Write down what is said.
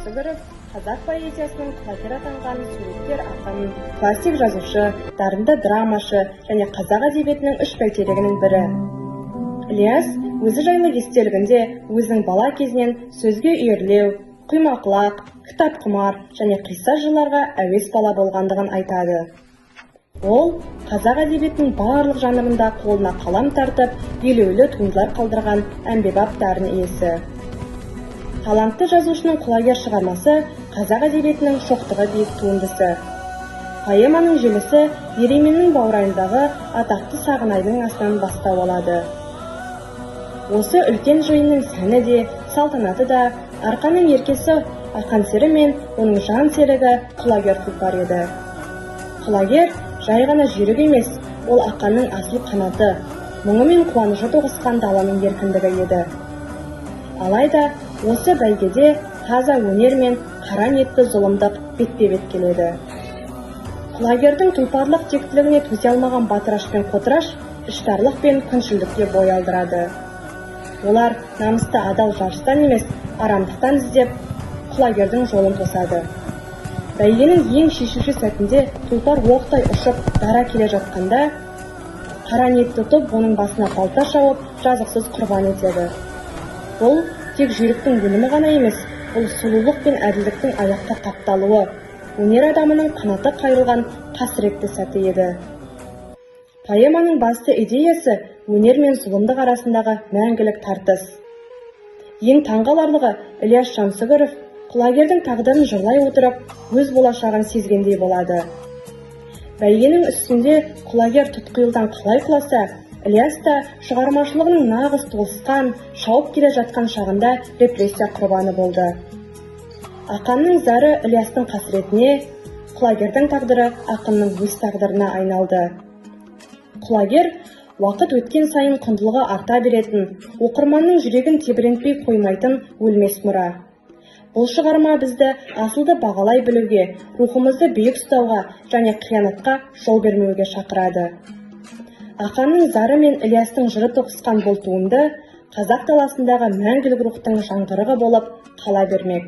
Жансүгіров қазақ поэзиясының құлагер атанған суреткер ақын, классик жазушы, дарынды драмашы және қазақ әдебиетінің үш бәйтерегінің бірі. Ілияс өзі жайлы естелігінде өзінің бала кезінен сөзге үйірлеу, құймақлақ, кітапқұмар және қисса жырларға әуес бала болғандығын айтады. Ол қазақ әдебиетінің барлық жанрында қолына қалам тартып, елеулі туындылар қалдырған әмбебап дарын иесі. Талантты жазушының құлагер шығармасы қазақ әдебиетінің шоқтығы биік туындысы. Поэманың желісі Еременнің баурайындағы атақты Сағынайдың астынан бастау алады. Осы үлкен жиынның сәні де, салтанаты да арқаның еркесі Ақан сері мен оның жан серігі құлагер тұлпар еді. Құлагер жай ғана жүйрік емес, ол ақанның асыл қанаты, мұңы мен қуанышы тоғысқан даланың еркіндігі еді. Алайда осы бәйгеде таза өнер мен қара ниетті зұлымдық бетпе-бет келеді. Құлагердің тұлпарлық тектілігіне төзе алмаған Батыраш пен Қотыраш іштарлық пен күншілдікке бой алдырады. Олар намысты адал жарыстан емес, арамдықтан іздеп, құлагердің жолын тосады. Бәйгенің ең шешуші сәтінде тұлпар оқтай ұшып дара келе жатқанда, қара ниетті топ оның басына балта шауып, жазықсыз құрбан етеді. Бұл тек жүйріктің өлімі ғана емес, бұл сұлулық пен әділдіктің аяқта қапталуы, өнер адамының қанаты қайырылған қасіретті сәті еді. Поэманың басты идеясы өнер мен зұлымдық арасындағы мәңгілік тартыс. Ең таңғаларлығы Ілияс Жансүгіров құлагердің тағдырын жырлай отырып, өз болашағын сезгендей болады. Бәйгенің үстінде құлагер тұтқиылдан қалай құласа, Ілияс та шығармашылығының нағыз толысқан, шауып келе жатқан шағында репрессия құрбаны болды. Ақанның зары Ілиястың қасіретіне, құлагердің тағдыры ақынның өз тағдырына айналды. Құлагер уақыт өткен сайын құндылығы арта беретін, оқырманның жүрегін тебірентпей қоймайтын өлмес мұра. Бұл шығарма бізді асылды бағалай білуге, рухымызды биік ұстауға және қиянатқа жол бермеуге шақырады. Ақанның зары мен Ілиястың жыры тоғысқан бұл туынды қазақ даласындағы мәңгілік рухтың жаңғырығы болып қала бермек.